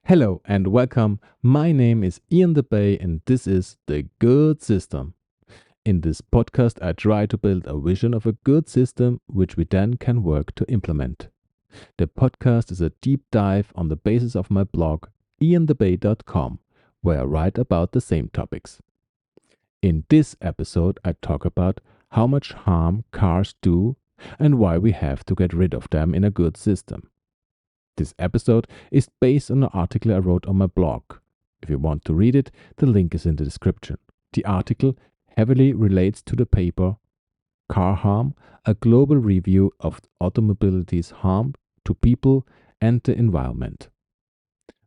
Hello and welcome. My name is Ian the Bay and this is The Good System. In this podcast, I try to build a vision of a good system which we then can work to implement. The podcast is a deep dive on the basis of my blog, ianthebay.com, where I write about the same topics. In this episode, I talk about how much harm cars do and why we have to get rid of them in a good system. This episode is based on an article I wrote on my blog. If you want to read it, the link is in the description. The article heavily relates to the paper Car Harm, a global review of automobility's harm to people and the environment.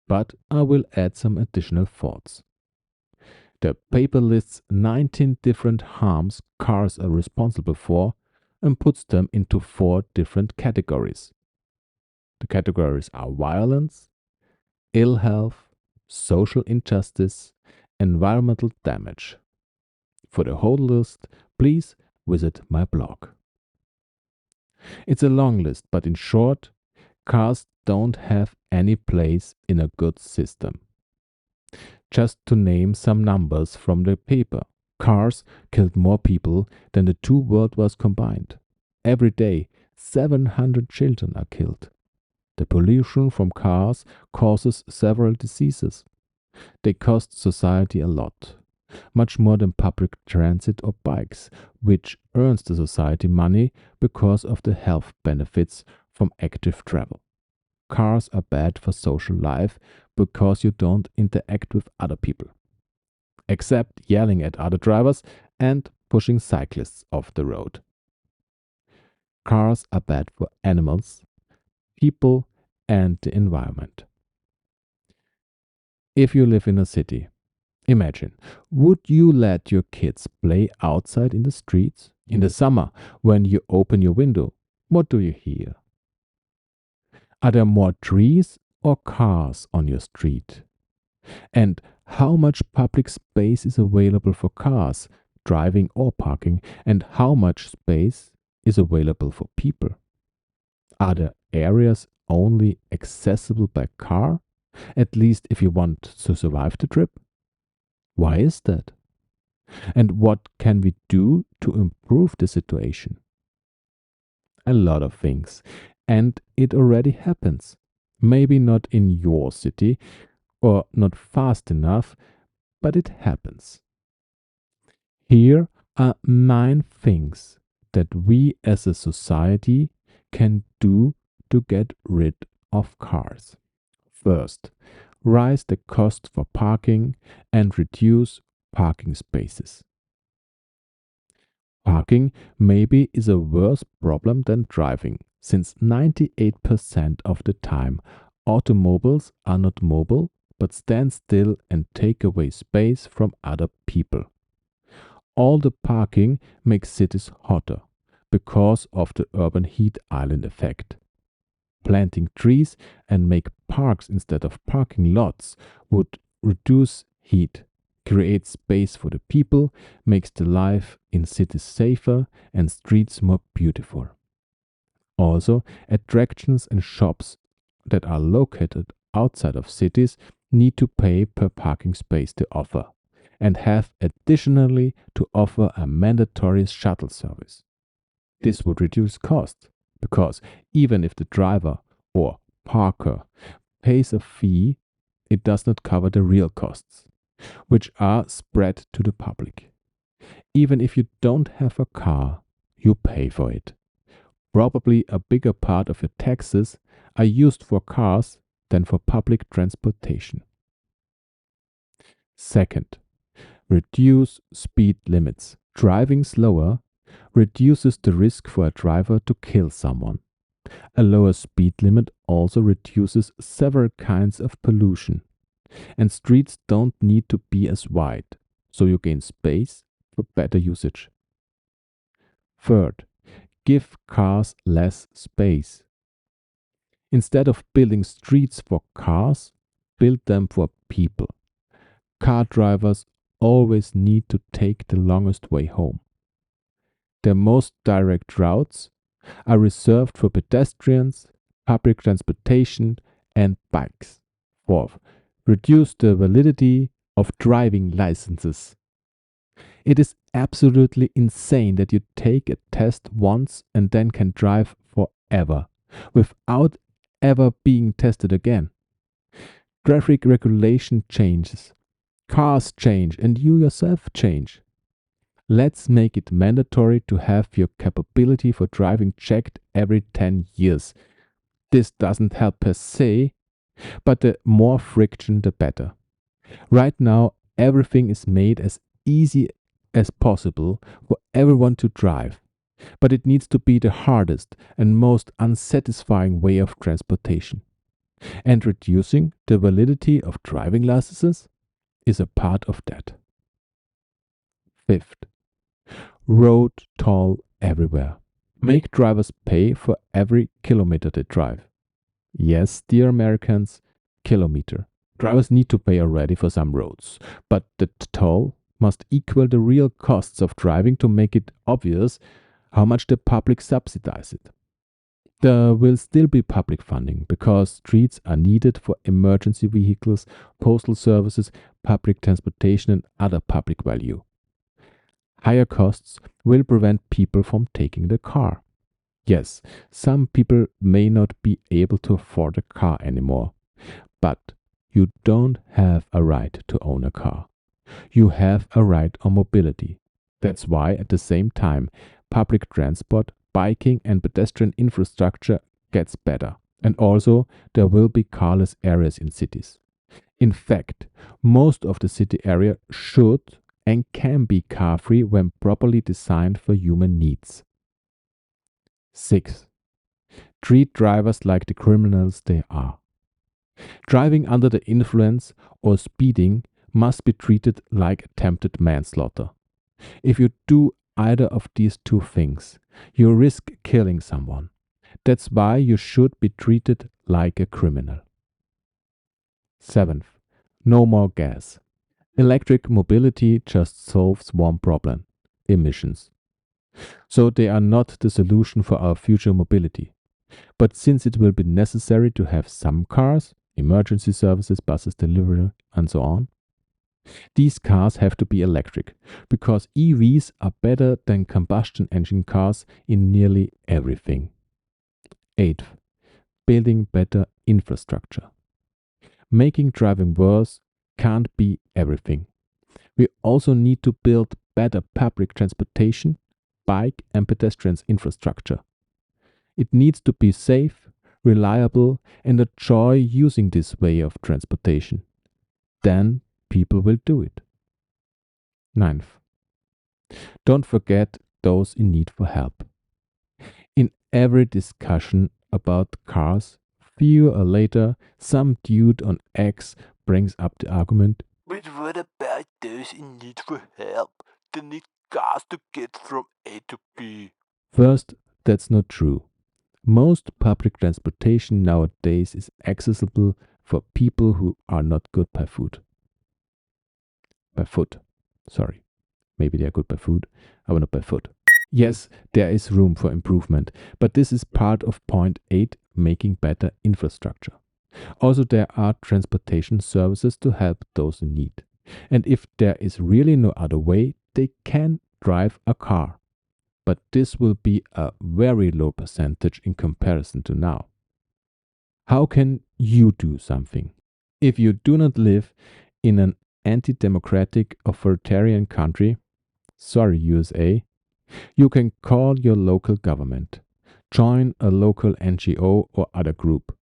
But I will add some additional thoughts. The paper lists 19 different harms cars are responsible for and puts them into 4 different categories. The categories are violence, ill health, social injustice, environmental damage. For the whole list, please visit my blog. It's a long list, but in short, cars don't have any place in a good system. Just to name some numbers from the paper, cars killed more people than the 2 world wars combined. Every day, 700 children are killed. The pollution from cars causes several diseases. They cost society a lot, much more than public transit or bikes, which earns the society money because of the health benefits from active travel. Cars are bad for social life because you don't interact with other people, except yelling at other drivers and pushing cyclists off the road. Cars are bad for animals, people, and the environment. If you live in a city, imagine, would you let your kids play outside in the streets? In the summer, when you open your window, what do you hear? Are there more trees or cars on your street? And how much public space is available for cars, driving or parking, and how much space is available for people? Are there areas only accessible by car, at least if you want to survive the trip? Why is that? And what can we do to improve the situation? A lot of things. And it already happens. Maybe not in your city or not fast enough, but it happens. Here are 9 things that we as a society can do to get rid of cars. First, raise the cost for parking and reduce parking spaces. Parking maybe is a worse problem than driving, since 98% of the time automobiles are not mobile but stand still and take away space from other people. All the parking makes cities hotter because of the urban heat island effect. Planting trees and make parks instead of parking lots would reduce heat, create space for the people, makes the life in cities safer and streets more beautiful. Also, attractions and shops that are located outside of cities need to pay per parking space they offer and have additionally to offer a mandatory shuttle service. This would reduce cost because even if the driver or parker pays a fee, it does not cover the real costs, which are spread to the public. Even if you don't have a car, you pay for it. Probably a bigger part of your taxes are used for cars than for public transportation. Second, reduce speed limits. Driving slower reduces the risk for a driver to kill someone. A lower speed limit also reduces several kinds of pollution. And streets don't need to be as wide, so you gain space for better usage. Third, give cars less space. Instead of building streets for cars, build them for people. Car drivers always need to take the longest way home. The most direct routes are reserved for pedestrians, public transportation, and bikes. Fourth, reduce the validity of driving licenses. It is absolutely insane that you take a test once and then can drive forever without ever being tested again. Traffic regulation changes, cars change, and you yourself change. Let's make it mandatory to have your capability for driving checked every 10 years. This doesn't help per se, but the more friction, the better. Right now, everything is made as easy as possible for everyone to drive, but it needs to be the hardest and most unsatisfying way of transportation. And reducing the validity of driving licenses is a part of that. Fifth, road toll everywhere. Make drivers pay for every kilometer they drive. Yes, dear Americans, kilometer. Drivers need to pay already for some roads, but the toll must equal the real costs of driving to make it obvious how much the public subsidize it. There will still be public funding because streets are needed for emergency vehicles, postal services, public transportation, and other public value. Higher costs will prevent people from taking the car. Yes, some people may not be able to afford a car anymore, but you don't have a right to own a car. You have a right on mobility. That's why, at the same time, public transport, biking, and pedestrian infrastructure gets better. And also, there will be carless areas in cities. In fact, most of the city area should and can be car free when properly designed for human needs. Sixth, treat drivers like the criminals they are. Driving under the influence or speeding must be treated like attempted manslaughter. If you do either of these two things, you risk killing someone. That's why you should be treated like a criminal. Seventh, no more gas. Electric mobility just solves one problem: emissions. So they are not the solution for our future mobility. But since it will be necessary to have some cars, emergency services, buses, delivery, and so on, these cars have to be electric because EVs are better than combustion engine cars in nearly everything. Eighth, building better infrastructure. Making driving worse can't be everything. We also need to build better public transportation, bike and pedestrians infrastructure. It needs to be safe, reliable, and a joy using this way of transportation. Then people will do it. Ninth, don't forget those in need for help. In every discussion about cars, fewer or later, some dude on X brings up the argument, but what about those in need for help? They need cars to get from A to B. First, that's not true. Most public transportation nowadays is accessible for people who are not good by foot. By foot. Sorry. Maybe they are good by food, but not by foot. Yes, there is room for improvement, but this is part of point 8, making better infrastructure. Also, there are transportation services to help those in need. And if there is really no other way, they can drive a car. But this will be a very low percentage in comparison to now. How can you do something? If you do not live in an anti-democratic authoritarian country, sorry USA, you can call your local government, join a local NGO or other group,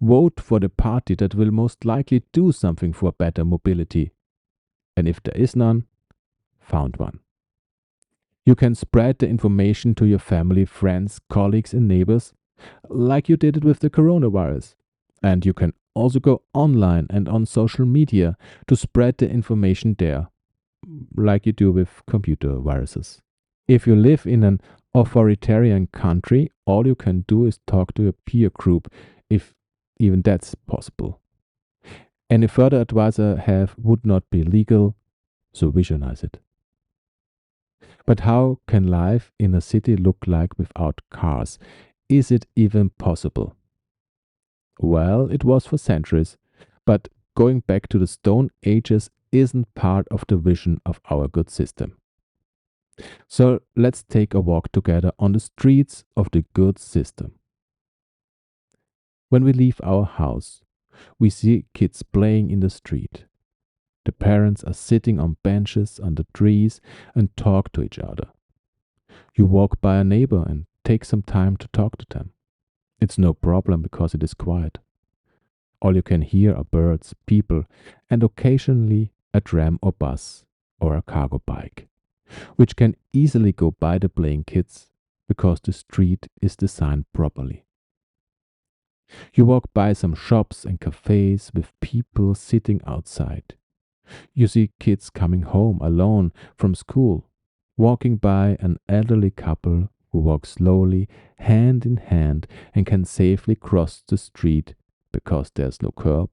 vote for the party that will most likely do something for better mobility. And if there is none, found one. You can spread the information to your family, friends, colleagues, and neighbors, like you did it with the coronavirus. And you can also go online and on social media to spread the information there, like you do with computer viruses. If you live in an authoritarian country, all you can do is talk to your peer group, if even that's possible. Any further advice I have would not be legal, so visionize it. But how can life in a city look like without cars? Is it even possible? Well, it was for centuries, But going back to the Stone Ages isn't part of the vision of our good system. So let's take a walk together on the streets of the good system. When we leave our house, we see kids playing in the street. The parents are sitting on benches under trees and talk to each other. You walk by a neighbor and take some time to talk to them. It's no problem because it is quiet. All you can hear are birds, people, and occasionally a tram or bus or a cargo bike, which can easily go by the playing kids because the street is designed properly. You walk by some shops and cafes with people sitting outside. You see kids coming home alone from school, walking by an elderly couple who walk slowly, hand in hand, and can safely cross the street because there's no curb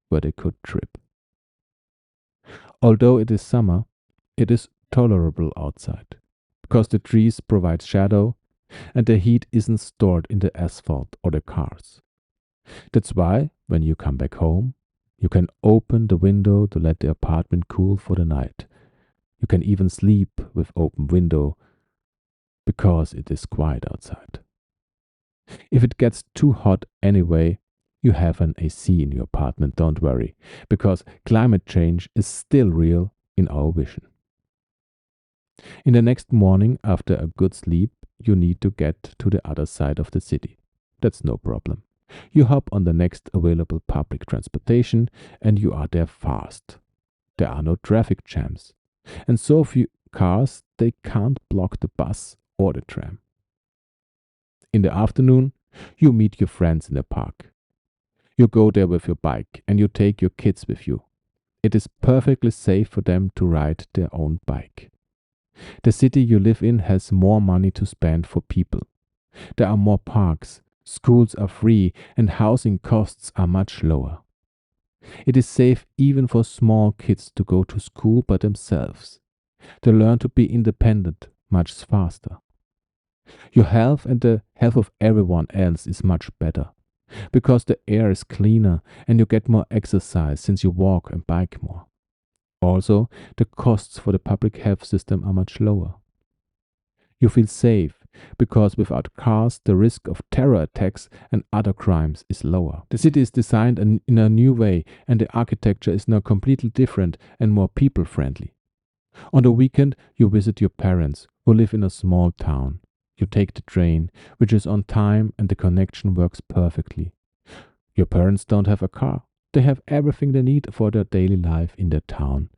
where they could trip. Although it is summer, it is tolerable outside because the trees provide shadow and the heat isn't stored in the asphalt or the cars. That's why, when you come back home, you can open the window to let the apartment cool for the night. You can even sleep with open window because it is quiet outside. If it gets too hot anyway, you have an AC in your apartment, don't worry, because climate change is still real in our vision. In the next morning, after a good sleep, you need to get to the other side of the city. That's no problem. You hop on the next available public transportation and you are there fast. There are no traffic jams. And so few cars, they can't block the bus or the tram. In the afternoon, you meet your friends in the park. You go there with your bike and you take your kids with you. It is perfectly safe for them to ride their own bike. The city you live in has more money to spend for people. There are more parks, schools are free, and housing costs are much lower. It is safe even for small kids to go to school by themselves. They learn to be independent much faster. Your health and the health of everyone else is much better because the air is cleaner and you get more exercise since you walk and bike more. Also, the costs for the public health system are much lower. You feel safe because without cars, the risk of terror attacks and other crimes is lower. The city is designed in a new way and the architecture is now completely different and more people-friendly. On the weekend, you visit your parents who live in a small town. You take the train, which is on time and the connection works perfectly. Your parents don't have a car. They have everything they need for their daily life in their town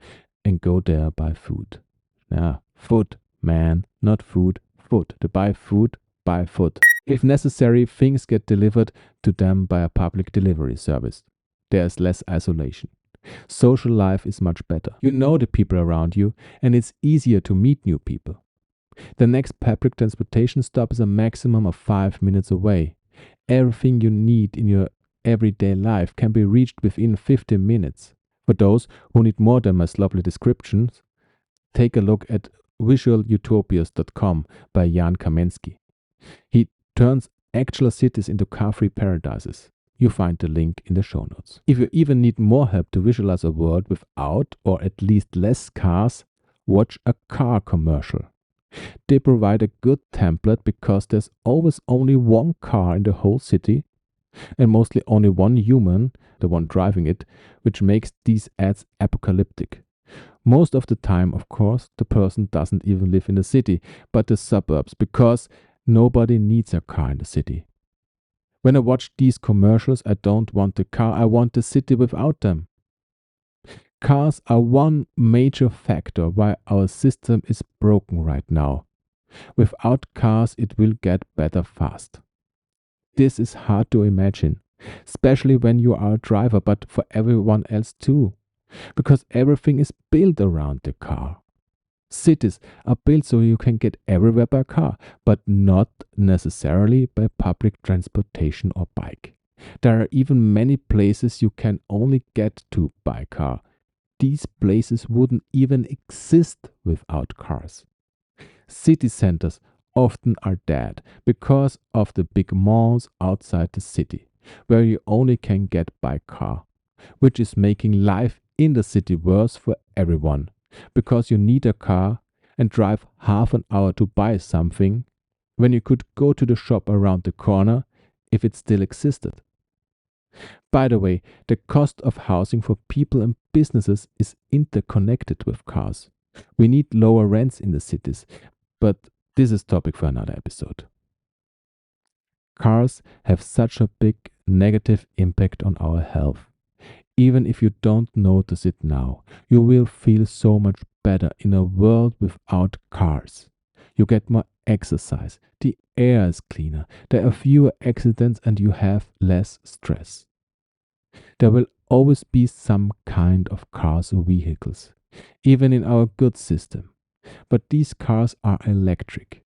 and go there buy food. Food, man, not food, food. They buy food, buy food. If necessary, things get delivered to them by a public delivery service. There is less isolation. Social life is much better. You know the people around you and it's easier to meet new people. The next public transportation stop is a maximum of 5 minutes away. Everything you need in your everyday life can be reached within 15 minutes. For those who need more than my sloppy descriptions, take a look at visualutopias.com by Jan Kamensky. He turns actual cities into car-free paradises. You find the link in the show notes. If you even need more help to visualize a world without or at least less cars, watch a car commercial. They provide a good template because there's always only one car in the whole city and mostly only one human, the one driving it, which makes these ads apocalyptic. Most of the time, of course, the person doesn't even live in the city, but the suburbs, because nobody needs a car in the city. When I watch these commercials, I don't want the car, I want the city without them. Cars are one major factor why our system is broken right now. Without cars, it will get better fast. This is hard to imagine, especially when you are a driver, but for everyone else too, because everything is built around the car. Cities are built so you can get everywhere by car, but not necessarily by public transportation or bike. There are even many places you can only get to by car. These places wouldn't even exist without cars. City centers often are dead because of the big malls outside the city, where you only can get by car. which is making life in the city worse for everyone because you need a car and drive half an hour to buy something when you could go to the shop around the corner if it still existed. By the way, the cost of housing for people and businesses is interconnected with cars. We need lower rents in the cities, but this is topic for another episode. Cars have such a big negative impact on our health. Even if you don't notice it now, you will feel so much better in a world without cars. You get more exercise, the air is cleaner, there are fewer accidents, and you have less stress. There will always be some kind of cars or vehicles, even in our good system. But these cars are electric.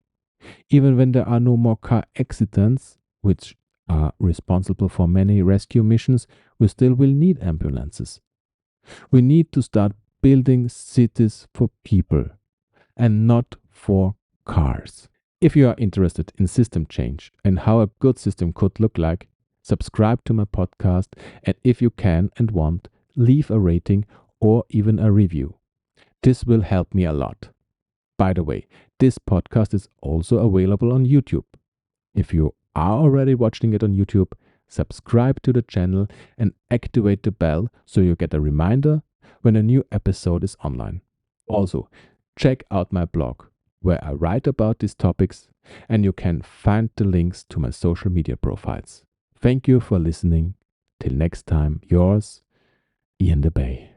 Even when there are no more car accidents, which are responsible for many rescue missions, we still will need ambulances. We need to start building cities for people and not for cars. If you are interested in system change and how a good system could look like, subscribe to my podcast, and if you can and want, leave a rating or even a review. This will help me a lot. By the way, this podcast is also available on YouTube. If you are already watching it on YouTube, subscribe to the channel and activate the bell so you get a reminder when a new episode is online. Also, check out my blog where I write about these topics, and you can find the links to my social media profiles. Thank you for listening. Till next time, yours, Ian the Bay.